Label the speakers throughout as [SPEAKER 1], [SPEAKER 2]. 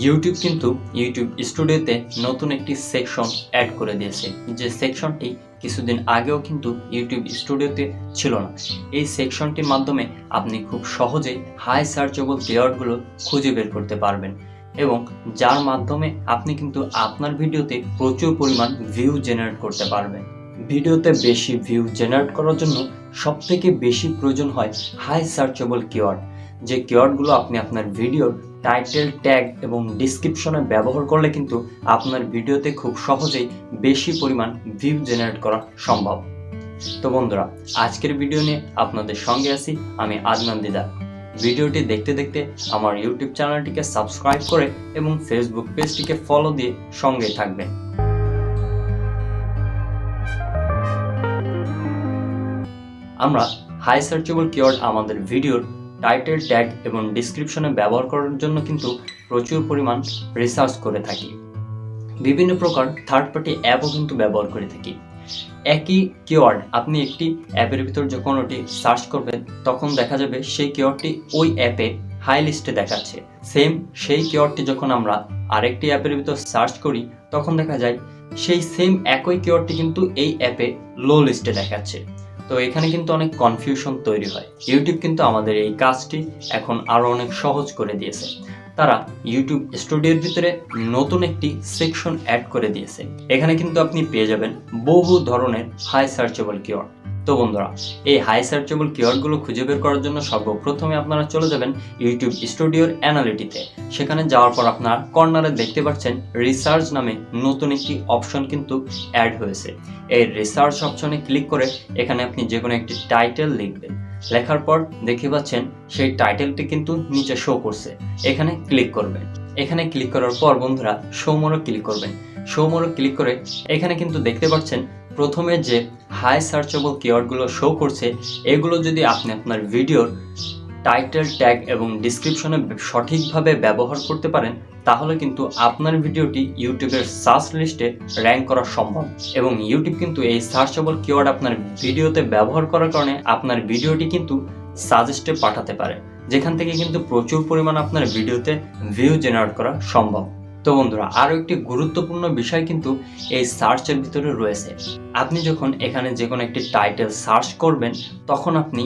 [SPEAKER 1] YouTube কিন্তু YouTube স্টুডিওতে নতুন একটি সেকশন অ্যাড করে দিয়েছে, যে সেকশনটি কিছুদিন আগেও কিন্তু ইউটিউব স্টুডিওতে ছিল না। এই সেকশনটির মাধ্যমে আপনি খুব সহজেই হাই সার্চেবল কিওয়ার্ডগুলো খুঁজে বের করতে পারবেন এবং যার মাধ্যমে আপনি কিন্তু আপনার ভিডিওতে প্রচুর পরিমাণ ভিউ জেনারেট করতে পারবেন। ভিডিওতে বেশি ভিউ জেনারেট করার জন্য সবথেকে বেশি প্রয়োজন হয় হাই সার্চেবল কিওয়ার্ড, যে কিওয়ার্ডগুলো আপনি আপনার ভিডিওর টাইটেল, ট্যাগ এবং ডিসক্রিপশনে ব্যবহার করলে কিন্তু আপনার ভিডিওতে খুব সহজেই বেশি পরিমাণ ভিউ জেনারেট করা সম্ভব। তো বন্ধুরা, আজকের ভিডিও নিয়ে আপনাদের সঙ্গে আছি আমি আদনান দিদার। ভিডিওটি দেখতে দেখতে আমার ইউটিউব চ্যানেলটিকে সাবস্ক্রাইব করে এবং ফেসবুক পেজটিকে ফলো দিয়ে সঙ্গে থাকবেন। আমরা হাই সার্চেবল কিওয়ার্ড আমাদের ভিডিওর টাইটেল, ট্যাগ এবং ডিসক্রিপশনে ব্যবহার করার জন্য কিন্তু প্রচুর পরিমাণ রিসার্চ করে থাকি। বিভিন্ন প্রকার থার্ড পার্টি অ্যাপও কিন্তু ব্যবহার করে থাকি। একই কিওয়ার্ড আপনি একটি অ্যাপের ভিতর যখন ওটি সার্চ করবেন তখন দেখা যাবে সেই কিওয়ার্ডটি ওই অ্যাপে হাই লিস্টে দেখাচ্ছে। সেই কিওয়ার্ডটি যখন আমরা আরেকটি অ্যাপের ভিতর সার্চ করি তখন দেখা যায় সেই একই কিওয়ার্ডটি কিন্তু এই অ্যাপে লো লিস্টে দেখাচ্ছে। তো এখানে কিন্তু অনেক কনফিউশন তৈরি হয়। ইউটিউব কিন্তু আমাদের এই কাজটি এখন আরো অনেক সহজ করে দিয়েছে। তারা ইউটিউব স্টুডিওর ভিতরে নতুন একটি সেকশন অ্যাড করে দিয়েছে। এখানে কিন্তু আপনি পেয়ে যাবেন বহু ধরনের হাই সার্চেবল কিওয়ার্ড। তো বন্ধুরা, এই হাই সার্চেবল কিওয়ার্ডগুলো খুঁজে বের করার জন্য সর্বপ্রথমে আপনারা চলে যাবেন ইউটিউব স্টুডিওর অ্যানালিটিতে। সেখানে যাওয়ার পর আপনারা কর্নারে দেখতে পাচ্ছেন রিসার্চ নামে নতুন একটি অপশন কিন্তু অ্যাড হয়েছে। এই রিসার্চ অপশনে ক্লিক করে এখানে আপনি যে কোনো একটি টাইটেল লিখবেন। লেখার পর দেখতে পাচ্ছেন সেই টাইটেলটি কিন্তু নিচে শো করছে। এখানে ক্লিক করবেন। এখানে ক্লিক করার পর বন্ধুরা শো মোরে ক্লিক করবেন। শো মোরে ক্লিক করে এখানে কিন্তু দেখতে পাচ্ছেন প্রথমে যে হাই সার্চেবল কিওয়ার্ডগুলো শো করছে, এগুলো যদি আপনি আপনার ভিডিওর টাইটেল, ট্যাগ এবং ডিসক্রিপশনে সঠিকভাবে ব্যবহার করতে পারেন তাহলে কিন্তু আপনার ভিডিওটি ইউটিউবের সার্চ লিস্টে র্যাঙ্ক করা সম্ভব। এবং ইউটিউব কিন্তু এই সার্চেবল কিওয়ার্ড আপনার ভিডিওতে ব্যবহার করার কারণে আপনার ভিডিওটি কিন্তু সাজেস্টে পাঠাতে পারে, যেখান থেকে কিন্তু প্রচুর পরিমাণ আপনার ভিডিওতে ভিউ জেনারেট করা সম্ভব। তো বন্ধুরা, আরও একটি গুরুত্বপূর্ণ বিষয় কিন্তু এই সার্চের ভিতরে রয়েছে। আপনি যখন এখানে যে কোনো একটি টাইটেল সার্চ করবেন তখন আপনি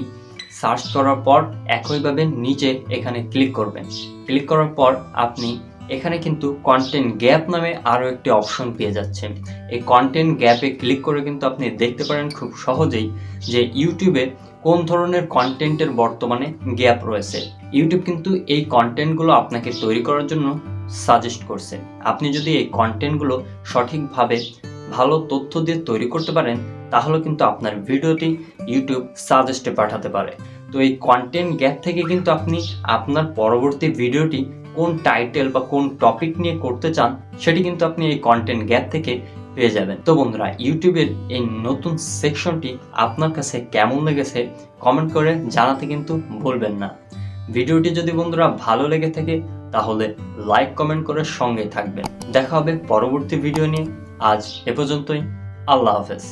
[SPEAKER 1] সার্চ করার পর একইভাবে নিচে এখানে ক্লিক করবেন। ক্লিক করার পর আপনি এখানে কিন্তু কন্টেন্ট গ্যাপ নামে আরও একটি অপশন পেয়ে যাচ্ছেন। এই কন্টেন্ট গ্যাপে ক্লিক করে কিন্তু আপনি দেখতে পারেন খুব সহজেই যে ইউটিউবে কোন ধরনের কন্টেন্টের বর্তমানে গ্যাপ রয়েছে। ইউটিউব কিন্তু এই কন্টেন্টগুলো আপনাকে তৈরি করার জন্য সাজেস্ট করছে। আপনি যদি এই কন্টেন্টগুলো সঠিকভাবে ভালো তথ্য দিয়ে তৈরি করতে পারেন তাহলে কিন্তু আপনার ভিডিওটি ইউটিউব সাজেস্টে পাঠাতে পারে। তো এই কন্টেন্ট গ্যাপ থেকে কিন্তু আপনি আপনার পরবর্তী ভিডিওটি কোন টাইটেল বা কোন টপিক নিয়ে করতে চান সেটি কিন্তু আপনি এই কন্টেন্ট গ্যাপ থেকে পেয়ে যাবেন। তো বন্ধুরা, ইউটিউবের এই নতুন সেকশনটি আপনার কাছে কেমন লেগেছে কমেন্ট করে জানাতে কিন্তু ভুলবেন না। ভিডিওটি যদি বন্ধুরা ভালো লেগে থাকে তাহলে লাইক, কমেন্ট করে সঙ্গে থাকবেন। দেখা হবে পরবর্তী ভিডিও নিয়ে। আজ এ পর্যন্তই। আল্লাহ হাফেজ।